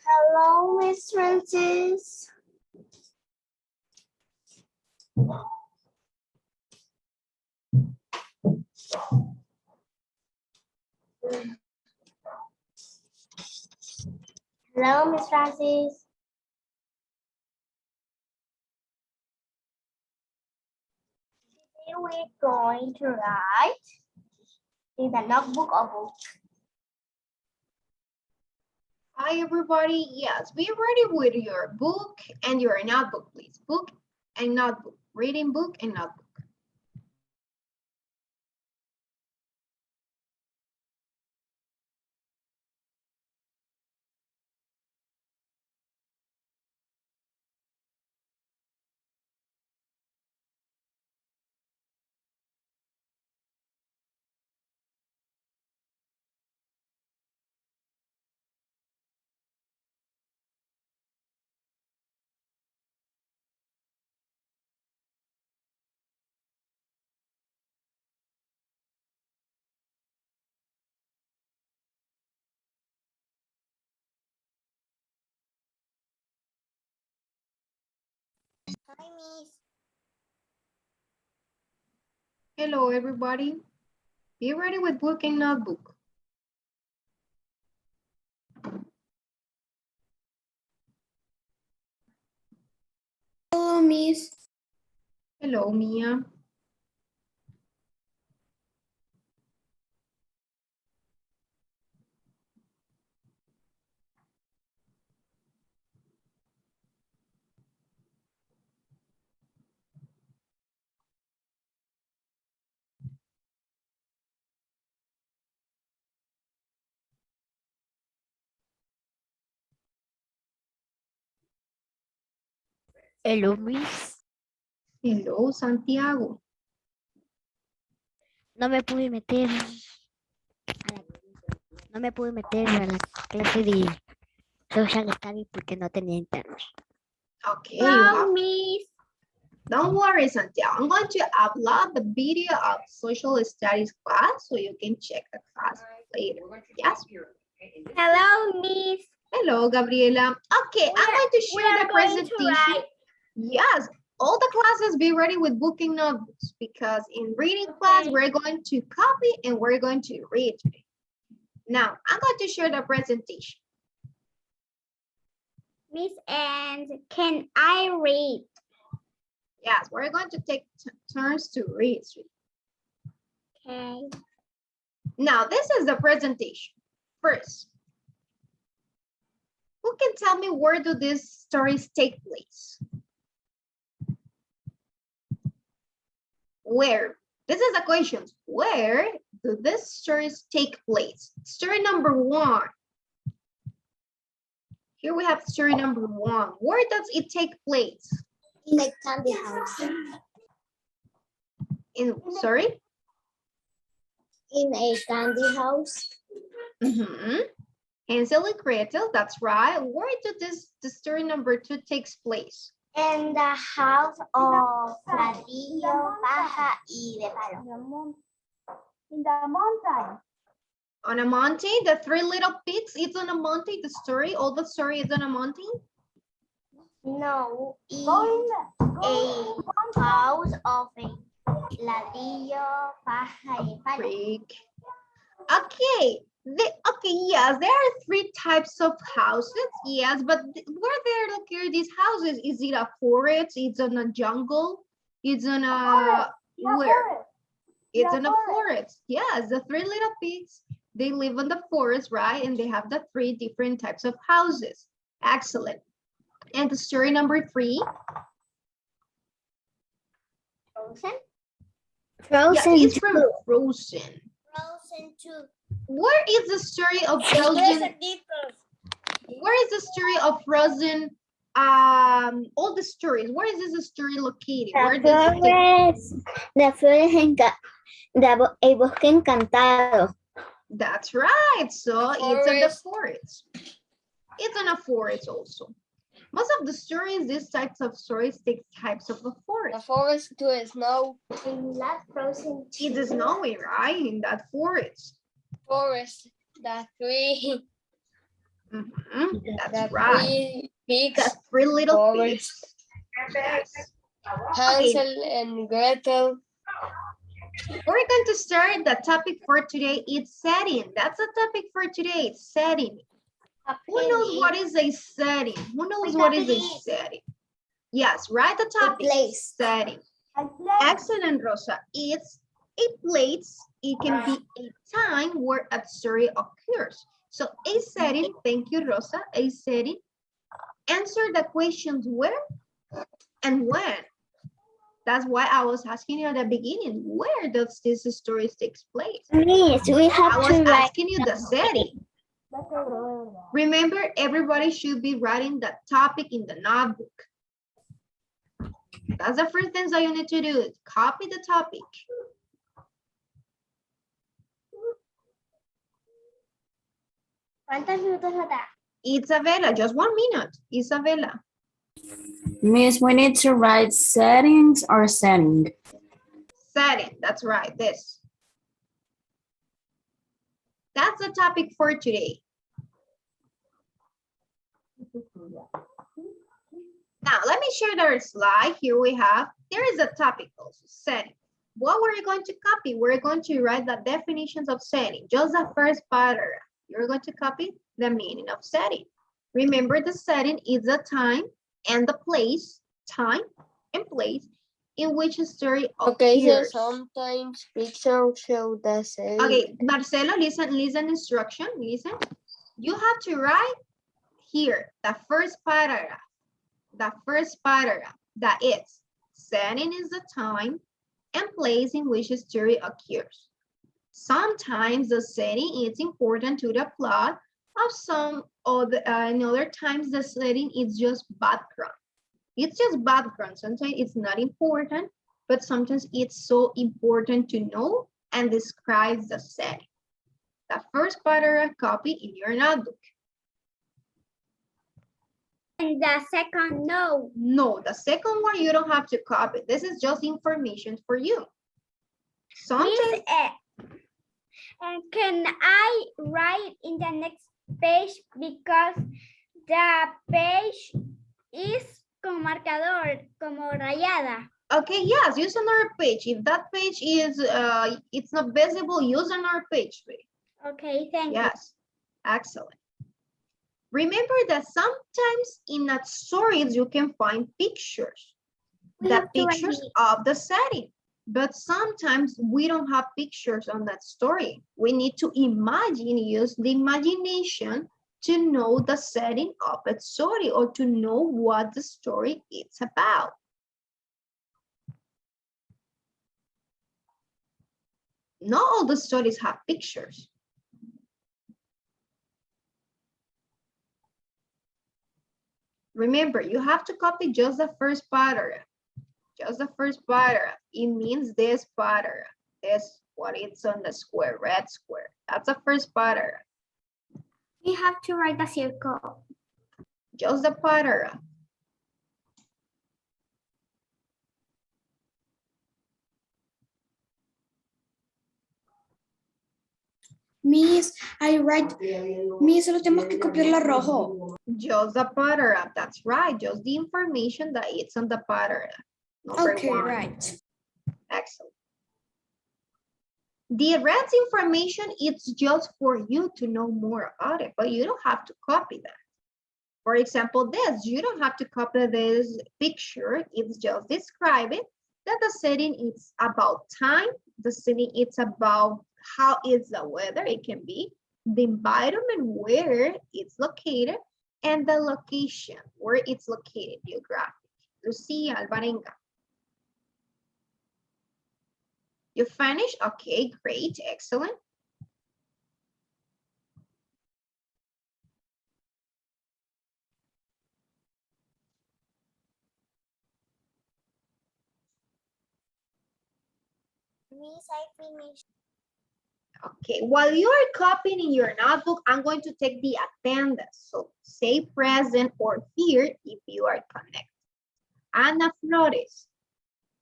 Hello, Miss Francis. Hello, Miss Francis. Today we're going to write in the notebook or book. Hi, everybody. Yes, be ready with your book and your notebook, please. Book and notebook. Reading book and notebook. Hi, Miss. Hello, everybody. Be ready with book and notebook. Hello, Miss. Hello, Mia. Hello, Miss. Hello, Santiago. No me pude meter no me pude meter a la clase de social studies porque no tenía internet. Okay, Hello, Miss. don't worry, Santiago. I'm going to upload the video of social studies class so you can check the class later. Yes? Hello, Miss. Hello, Gabriela. Okay, I'm going to We share are the going to presentation. write. Yes, all the classes be ready with booking notebooks because in reading class, we're going to copy and we're going to read. Now, I'm going to share the presentation. Miss, and can I read? Yes, we're going to take turns to read. Okay. Now, this is the presentation. First, who can tell me where do these stories take place? Where? This is the question. Where do these stories take place? Story number 1. Here we have story number 1. Where does it take place? In a candy house. Sorry? In a candy house. Hansel and Gretel, that's right. Where did the story number 2 takes place? In the house of ladrillo, paja y de palo. In the mountain. On a mountain, the 3 little pigs, it's on a mountain, the story, all the story is on a mountain? No, in a house of a ladrillo, paja y palo. Brick. Okay, yes, there are 3 types of houses, yes, but where they're located these houses? Is it a forest? It's on a jungle? It's on a, where? It's in a forest. Yes, the 3 little pigs, they live in the forest, right? And they have the 3 different types of houses. Excellent. And the story number 3. Frozen? Yeah, it's from Frozen. Frozen 2. Where is the story of Frozen? Where is the story of Frozen? All the stories. Where is this story located? Where does it take? El bosque encantado. That's right. So it's in the forest. It's in a forest also. Most of the stories, these types of stories take types of the forest. The forest to snow. In that Frozen 2. It's snowy, right? In that forest. Forest, the tree. Mhm, The that's right. pigs, The three little Forest, pigs. Yes. Okay, Hansel and Gretel. we're going to start the topic for today. It's setting. That's the topic for today. It's setting. Who knows what is a setting? Who knows what is a setting? Yes, write the topic. place. Setting. Excellent, Rosa. It's a place. It can be a time where a story occurs. So a setting, thank you, Rosa, a setting. Answer the questions where and when. That's why I was asking you at the beginning, where does this story take place? Miss, we I have was to write. asking you the setting. Remember, everybody should be writing the topic in the notebook. That's the first thing that you need to do. Copy the topic. ¿Cuántos minutos nos da? Isabella, just 1 minute. Isabella. Miss, we need to write settings or setting. Setting, that's right, this. That's the topic for today. Now, let me share the slide. Here we have, there is a topic also, setting. What were you going to copy? We're going to write the definitions of setting, just the first paragraph. You're going to copy the meaning of setting. Remember, the setting is the time and the place, time and place in which a story Okay, so appears. sometimes pictures show the same. Okay, Marcelo, listen instruction, listen. You have to write here, the first paragraph, that is, setting is the time and place in which a story occurs. Sometimes the setting is important to the plot of some of the, and other times the setting is just background. It's just background. Sometimes it's not important, but sometimes it's so important to know and describes the setting. The first paragraph, copy in your notebook. And the second, no. No, the second one you don't have to copy. This is just information for you. Sometimes. And can I write in the next page because the page is con marcador, como rayada? Okay, yes, use another page. If that page is, it's not visible, use another page. Okay, thank you. Yes, excellent. Remember that sometimes in that stories you can find pictures, the pictures of the setting, but sometimes we don't have pictures on that story. We need to imagine, use the imagination to know the setting of a story or to know what the story is about. Not all the stories have pictures. Remember, you have to copy just the first paragraph. Just the first paragraph. It means this paragraph. This, what it's on the square, red square. That's the first paragraph. We have to write the circle. Just the paragraph. Miss, solo tenemos que copiar la rojo. Just the paragraph, that's right. Just the information that it's on the paragraph. Number Okay, one. right. Excellent. The red information, it's just for you to know more about it, but you don't have to copy that. For example, this, you don't have to copy this picture. It's just describe it, that the setting is about time. The setting, it's about how is the weather, it can be the environment where it's located and the location where it's located, geographic. Lucia Alvarenga. You finished? Okay, great, excellent. Miss, I finished. Okay, while you are copying in your notebook, I'm going to take the attendance. So say present or here if you are connected. Ana Flores.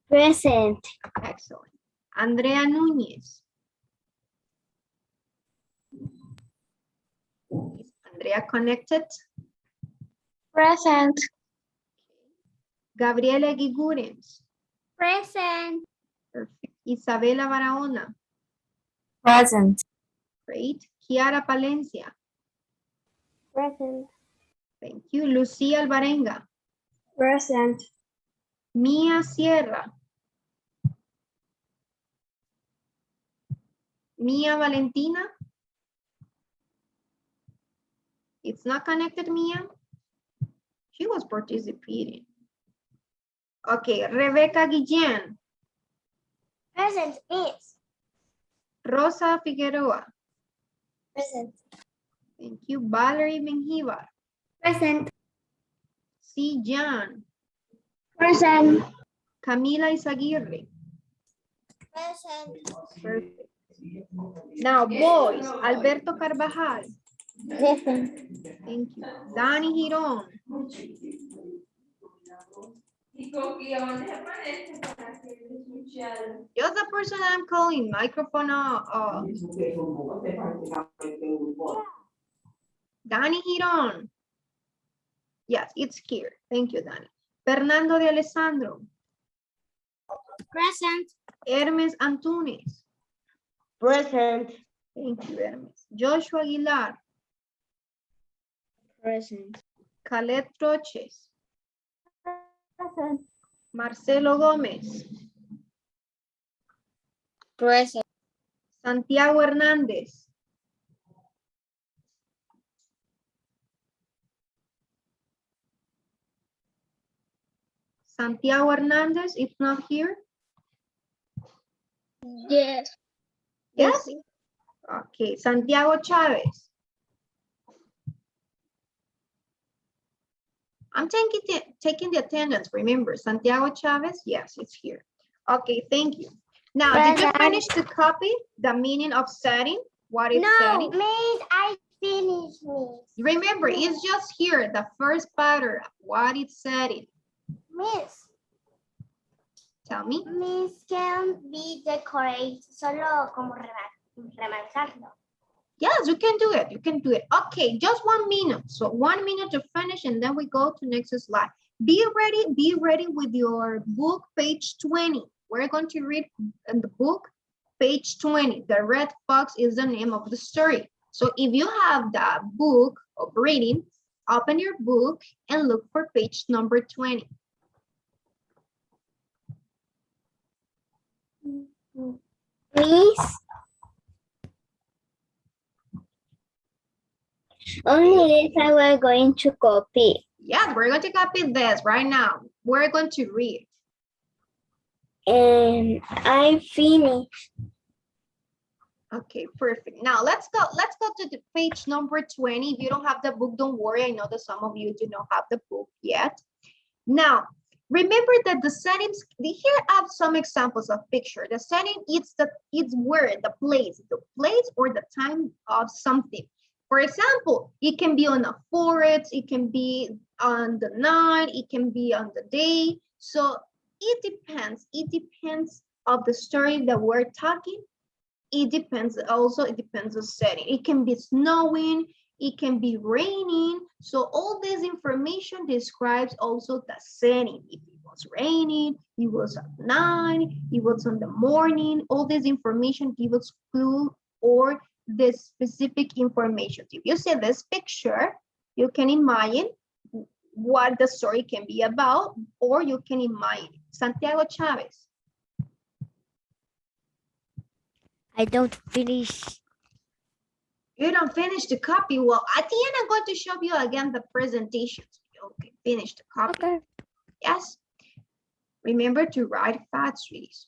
Present. Excellent. Andrea Núñez. Andrea connected. Present. Gabriela Gigurens. Present. Perfect. Isabela Barahona. Present. Great. Kiara Palencia. Present. Thank you. Lucía Alvarenga. Present. Mia Sierra. Mia Valentina. It's not connected, Mia. She was participating. Okay, Rebecca Guillén. Present, Miss. Rosa Figueroa. Present. Thank you. Valerie Benjivar. Present. C. Jan. Present. Camila Izaguirre. Present. Perfect. Now, boys, Alberto Carvajal. Present. Thank you. Dani Girón. Just the person I'm calling. Microphone off. Dani Girón. Yes, it's here. Thank you, Dani. Fernando de Alessandro. Present. Hermes Antunes. Present. Thank you, Hermes. Joshua Aguilar. Present. Khaled Troches. Present. Marcelo Gómez. Present. Santiago Hernández. Santiago Hernández, if not here. Yes. Yes? Okay, Santiago Chávez. I'm taking the attendance, remember, Santiago Chavez, yes, it's here. Okay, thank you. Now, did you finish to copy the meaning of setting? What is setting? Miss, I finished, Miss. Remember, it's just here, the first paragraph, what is setting? Miss, Tell me. Miss can be decorate, solo como remarcarlo. Yes, you can do it, you can do it. Okay, just 1 minute. So 1 minute to finish and then we go to next slide. Be ready with your book, page 20. We're going to read in the book, page 20. The Red Fox is the name of the story. So if you have the book of reading, open your book and look for page number 20. Miss, only this I were going to copy. Yeah, we're going to copy this right now. We're going to read. And I finished. Okay, perfect. Now let's go to the page number 20. If you don't have the book, don't worry. I know that some of you do not have the book yet. Now, remember that the settings, here I have some examples of picture. The setting, it's where, the place or the time of something. For example, it can be on a forest, it can be on the night, it can be on the day. So it depends of the story that we're talking. It depends on the setting. It can be snowing, it can be raining. So all this information describes also the setting. If it was raining, it was at night, it was in the morning, all this information gives us clue or the specific information. If you see this picture, you can imagine what the story can be about, or you can imagine. Santiago Chavez. I don't finish. You don't finish the copy. Well, at the end, I'm going to show you again the presentation. Okay, finish the copy. Okay. Yes. Remember to write fast, please.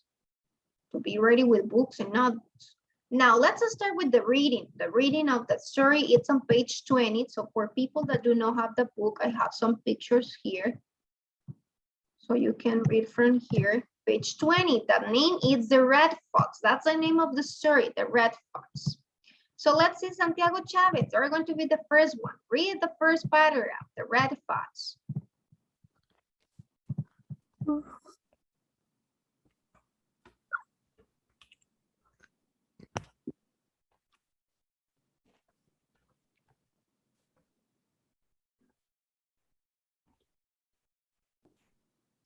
To be ready with books and notebooks. Now, let's start with the reading. The reading of the story, it's on page 20. So for people that do not have the book, I have some pictures here. So you can read from here. Page 20, the name is The Red Fox. That's the name of the story, The Red Fox. So let's see Santiago Chavez. They're going to be the first one. Read the first paragraph, The Red Fox.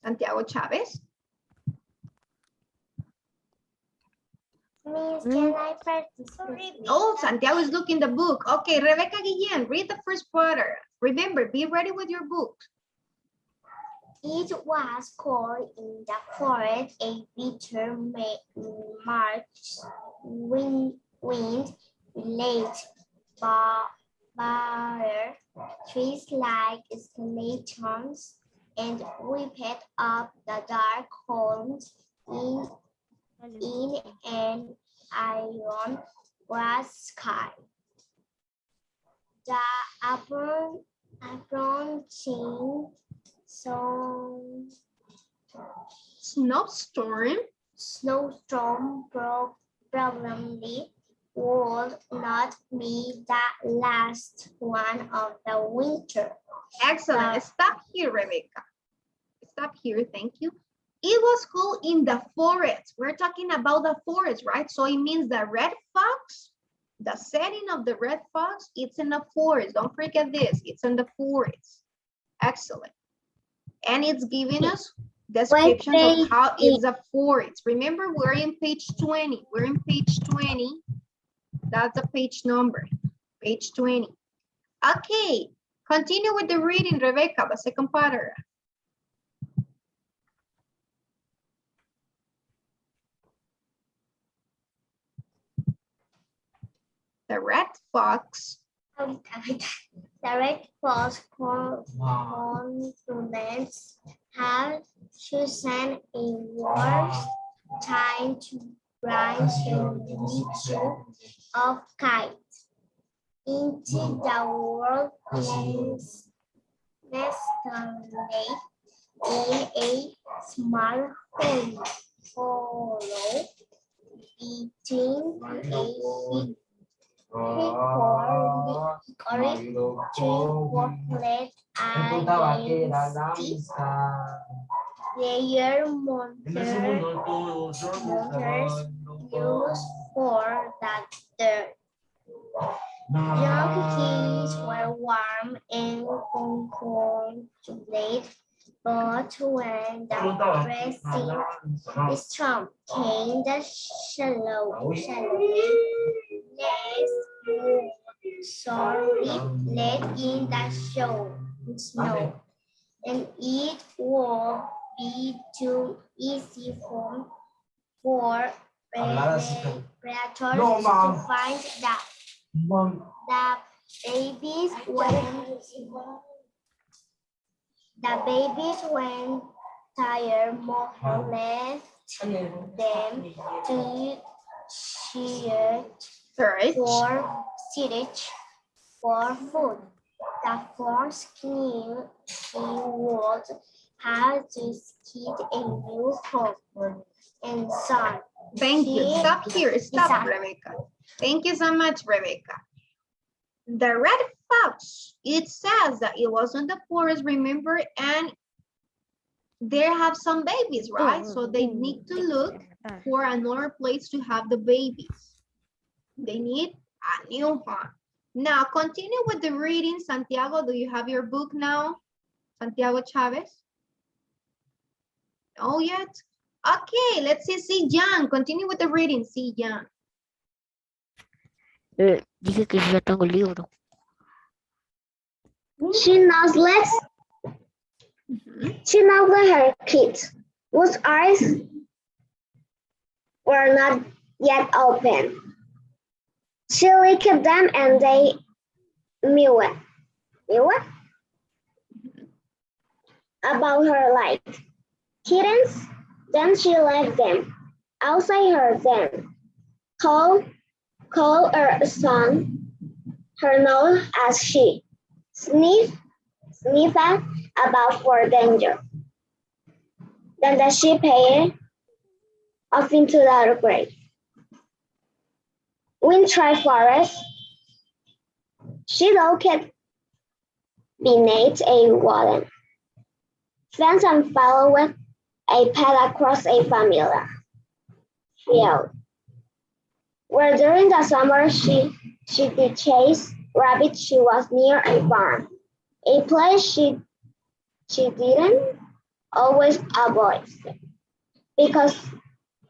Santiago Chavez. Miss, can I participate? Oh, Santiago is looking the book. Okay, Rebecca Guillen, read the first paragraph. Remember, be ready with your book. It was cold in the forest, a bitter March wind late bare trees like skeletons and whipped up the dark homes in an iron grass sky. The approaching snowstorm probably would not be the last one of the winter. Excellent. Stop here, Rebecca. Stop here. Thank you. It was cold in the forest. We're talking about the forest, right? So it means the red fox, the setting of the red fox, it's in the forest. Don't forget this. It's in the forest. Excellent. And it's giving us descriptions of how it's a forest. Remember, we're in page 20. We're in page 20. That's the page number. Page 20. Okay. Continue with the reading, Rebecca, the second paragraph. The red fox. The red fox confidence have chosen a worse time to bring the of kites into the world nestled in a small hollow between a hickory tree worklet against their mothers use for that dirt. Young kids were warm and congratulated, but when the pressing storm came, the shallow sorry let in the snow, and it would be too easy for predators to find the babies when tired mother left them to search for food. The first knew he would have to seek a new home and son. Thank you. Stop here. Stop, Rebecca. Thank you so much, Rebecca. The red fox, it says that it was in the forest, remember, and they have some babies, right? So they need to look for another place to have the babies. They need a new home. Now, continue with the reading. Santiago, do you have your book now? Santiago Chavez? Oh, yet? Okay, let's see Jan. Continue with the reading. See Jan. Dije que yo tengo el libro. She nuzzles her kids, whose eyes were not yet open. She licked them and they mewed about her like kittens. Then she left them outside her den, called her son her nose as she sniffed about for danger. Then she paid off into the grave. Wintry forest, she looked beneath a wooden fence and followed a path across a familiar field, where during the summer she did chase rabbits. She was near a barn, a place she didn't always avoids them because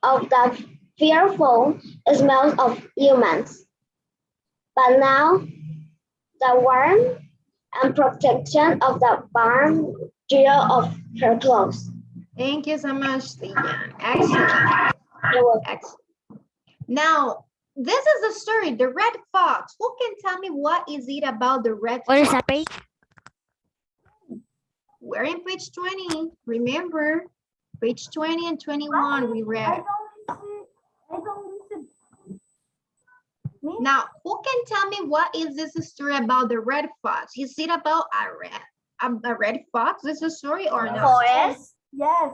of the fearful smells of humans. But now, the warmth and protection of the warm gel of her clothes. Thank you so much, Diane. Excellent. Excellent. Now, this is the story, the red fox. Who can tell me what is it about the red What is fox? that page? We're in page 20. Remember, page 20 and 21 we read. Now, who can tell me what is this story about the red fox? Is it about a red fox? This is a story or not? Forest? Yes.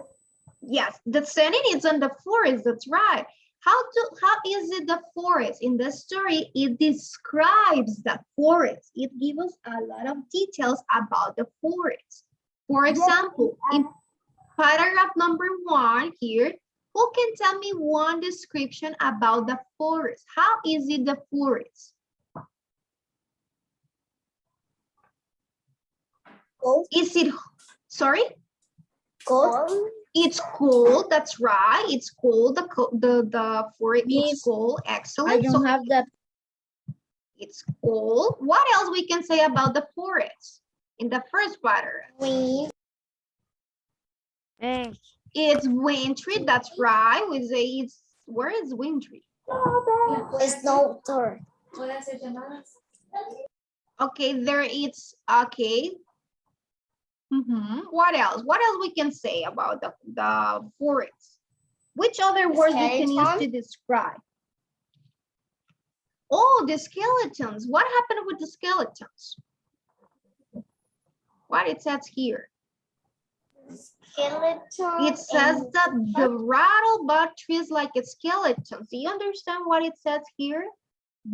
Yes, the setting is on the forest. That's right. How is it the forest? In the story, it describes the forest. It gives us a lot of details about the forest. For example, in paragraph number 1 here, who can tell me one description about the forest? How is it the forest? Cold. Is it, sorry? Cold. It's cold, that's right. It's cold, the forest is cold, excellent. I don't have that. It's cold. What else we can say about the forest? In the first paragraph. It's wintry, that's right. We say it's, where is wintry? It's no door. Okay, there it's, okay. What else? What else we can say about the forest? Which other words we can use to describe? Oh, the skeletons. What happened with the skeletons? What it says here? Skeleton. It says that the rattlebug trees like a skeleton. Do you understand what it says here?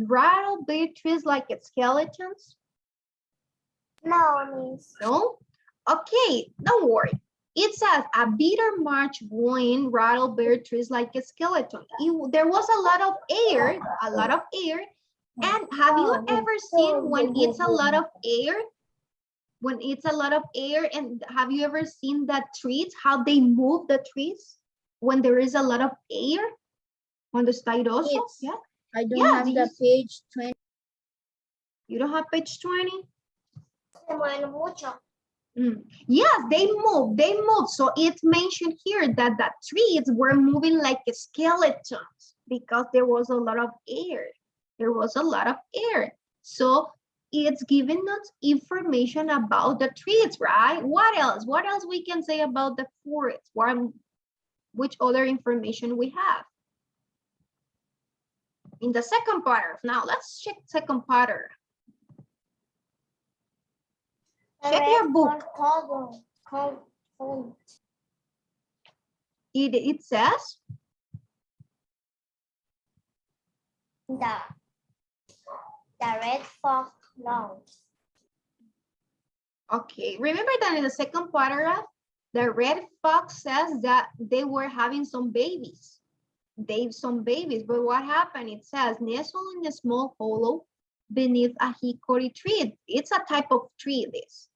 Rattlebug trees like a skeletons? No, miss. No? Okay, don't worry. It says a bitter March wind rattled bare trees like a skeleton. There was a lot of air, And have you ever seen when it's a lot of air? When it's a lot of air, and have you ever seen that trees, how they move the trees when there is a lot of air? Cuando está airoso? Yes. Yeah. I don't Yeah, have do the page 20. You don't have page 20? Se mueven mucho. Yes, they move. So it's mentioned here that the trees were moving like skeletons because there was a lot of air. So it's giving us information about the trees, right? What else? What else we can say about the forest? Which other information we have? In the second paragraph. Now let's check second paragraph. Check your book. It says The red fox knows. Okay, remember that in the second paragraph, the red fox says that they were having some babies. But what happened? It says, nestled in a small hollow beneath a hickory tree. It's a type of tree, this.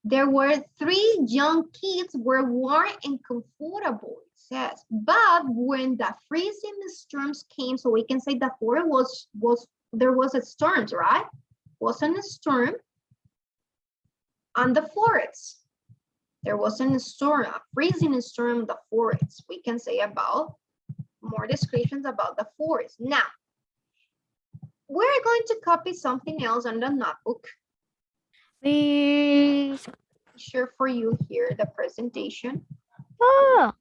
There were 3 young kids were warm and comfortable, it says. But when the freezing storms came, so we can say the forest there was a storm, right? Wasn't a storm on the forest. There wasn't a storm, a freezing storm in the forest. We can say about more descriptions about the forest. Now, we're going to copy something else on the notebook. Please. Share for you here the presentation. Oh,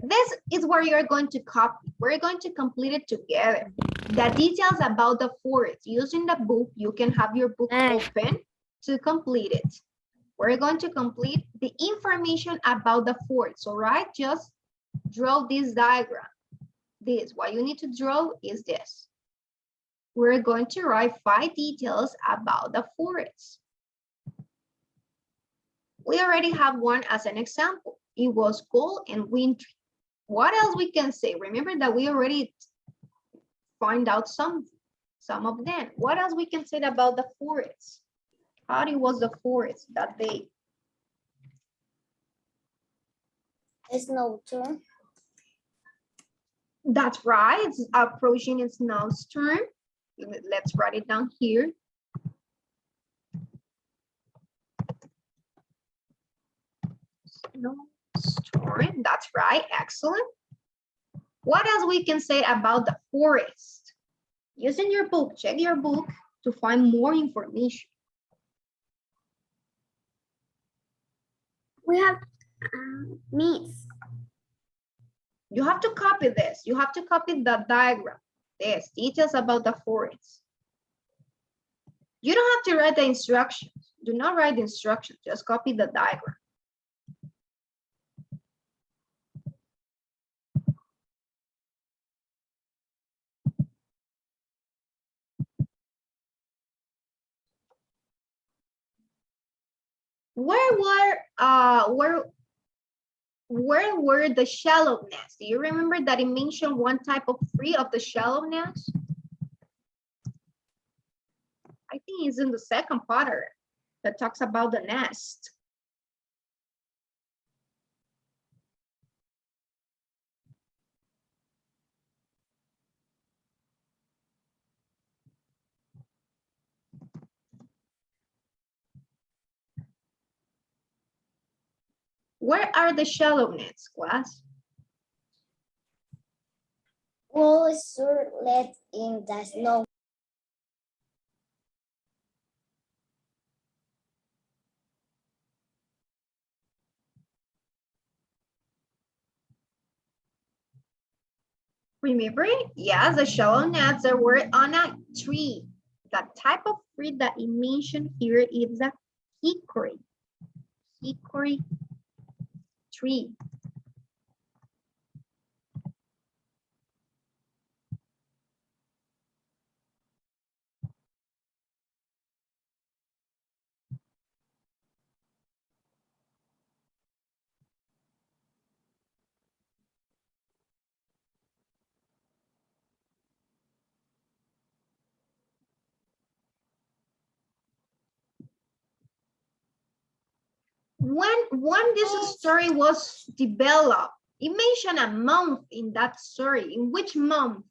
This is where you're going to copy. We're going to complete it together. The details about the forest. Using the book, you can have your book open to complete it. We're going to complete the information about the forest, all right? Just draw this diagram. What you need to draw is this. We're going to write 5 details about the forest. We already have one as an example. It was cold and wintry. What else we can say? Remember that we already find out some of them. What else we can say about the forest? How was the forest that day? Snowstorm. That's right. It's approaching a snowstorm. Let's write it down here. Snowstorm. That's right. Excellent. What else we can say about the forest? Using your book, check your book to find more information. We have meats. You have to copy this. You have to copy the diagram. This details about the forest. You don't have to write the instructions. Do not write the instructions. Just copy the diagram. Where were the shallow nests? Do you remember that it mentioned one type of tree of the shallow nest? I think it's in the second pattern that talks about the nest. Where are the shallow nests, class? Wool sur let in the snow. Remember it? Yes, the shallow nests that were on a tree. The type of tree that it mentioned here is a hickory. Hickory tree. When this story was developed, it mentioned a month in that story. In which month?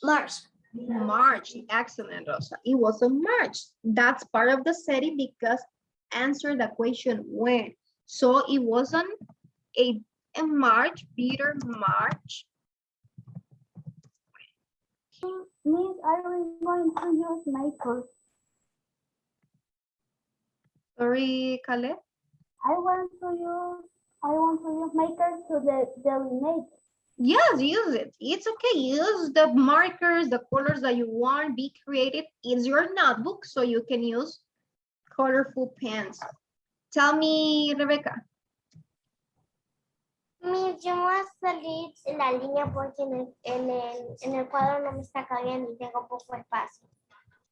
March. March. Excellent, Rosa. It was in March. That's part of the setting because answer the question when. So it wasn't in March, Peter, March. Means I was going to use makers. Sorry, Caleb. I want to use makers to delineate. Yes, use it. It's okay. Use the markers, the colors that you want. Be creative. It's your notebook, so you can use colorful pens. Tell me, Rebecca. Yo voy a salir en la línea porque en el cuadro no me está cabiendo y tengo poco espacio.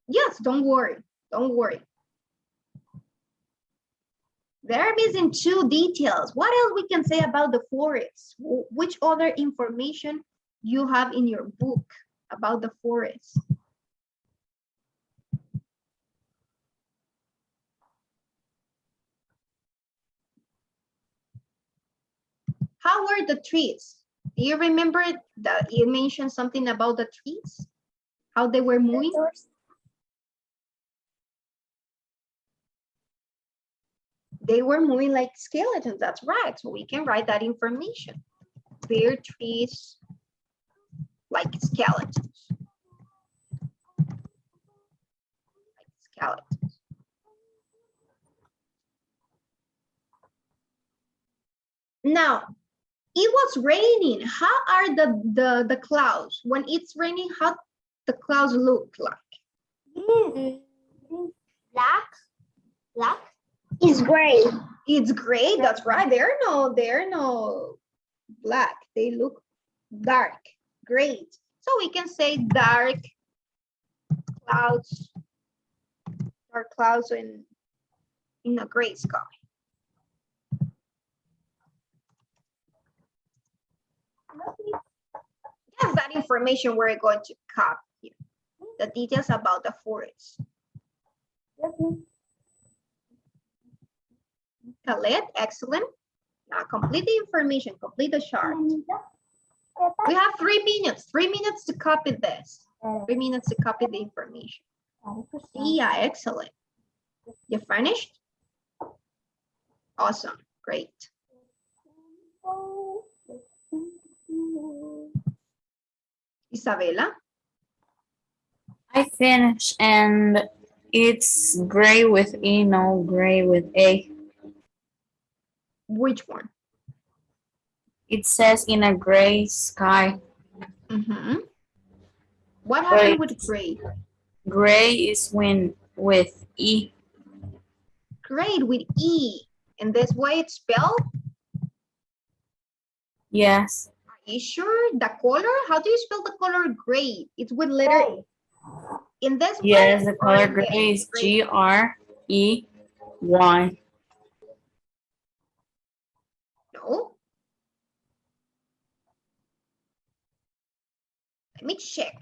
Yes, don't worry. Don't worry. They're missing two details. What else we can say about the forest? Which other information you have in your book about the forest? How were the trees? Do you remember that you mentioned something about the trees? How they were moving? They were moving like skeletons, that's right. So we can write that information. Bare trees like skeletons. Like skeletons. Now, it was raining. How are the clouds? When it's raining, how the clouds look like? Black. It's gray. It's gray, that's right. They're no black. They look dark, great. So we can say dark clouds in a gray sky. Yes, that information we're going to copy here. The details about the forest. Khaled, excellent. Now complete the information, complete the chart. We have 3 minutes, 3 minutes to copy this. 3 minutes to copy the information. Yeah, excellent. You finished? Awesome, great. Isabella? I finished and it's gray with E, no gray with A. Which one? It says in a gray sky. What happened Wait. with gray? Gray is when with E. Great, with E. And this way it's spelled? Yes. Are you sure? The color? How do you spell the color gray? It's with letter E. In this way? Yes, the or color in gray this? is G-R-E-Y. No. Let me check.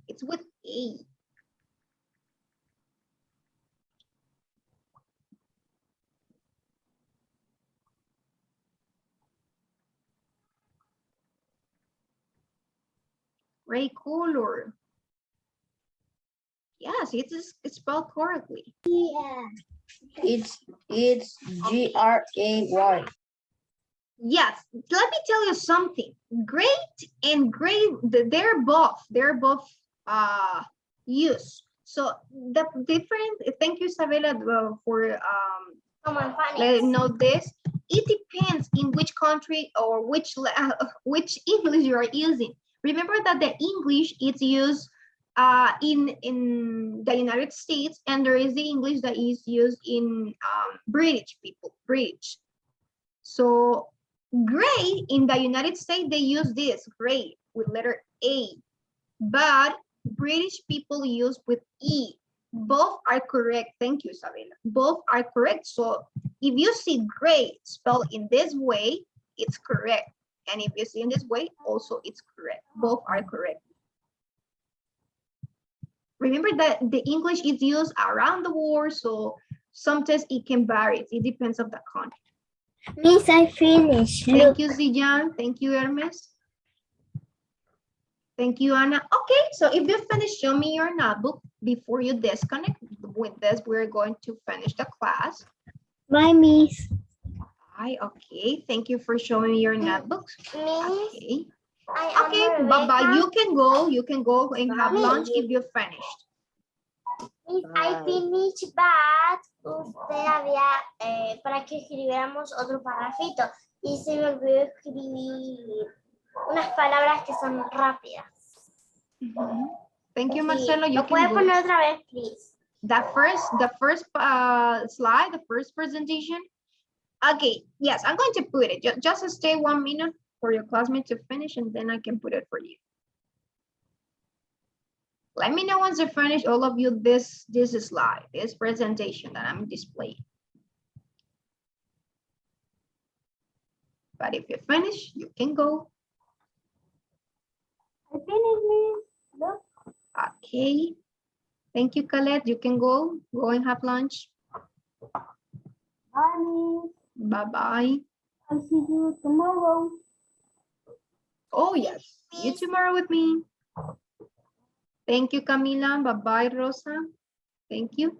It's with A. Gray color. Yes, it's spelled correctly. It's G-R-A-Y. Yes, let me tell you something. Great and gray, they're both used. So the difference, thank you, Isabella, for letting know this. It depends in which country or which English you are using. Remember that the English is used in the United States, and there is the English that is used in British people, British. So gray in the United States, they use this gray with letter A, but British people use with E. Both are correct. Thank you, Isabella. Both are correct. So if you see gray spelled in this way, it's correct. And if you see in this way, also it's correct. Both are correct. Remember that the English is used around the world, so sometimes it can vary. It depends on the country. Miss, I finished. Thank you, Zijan. Thank you, Hermes. Thank you, Anna. Okay, so if you finish, show me your notebook before you disconnect. With this, we're going to finish the class. Bye, Miss. Bye. Okay, thank you for showing me your notebooks. Miss, Okay. I am Okay, Rebecca. bye-bye. You can go and have lunch if you finished. Miss, I finished, but usted había para que escribiéramos otro parrafito y se me olvidó escribir unas palabras que son rápidas. Thank you, Sí, Marcelo. You ¿lo puede can go. poner otra vez, please? The first slide, the first presentation. Okay, yes, I'm going to put it. Just stay 1 minute for your classmate to finish, and then I can put it for you. Let me know once you finish, all of you, this slide, this presentation that I'm displaying. But if you finish, you can go. I finished, Miss. Look. Okay. Thank you, Khaled. You can go and have lunch. Bye, Miss. Bye-bye. I'll see you tomorrow. Oh, yes. See you tomorrow with me. Thank you, Camila. Bye-bye, Rosa. Thank you.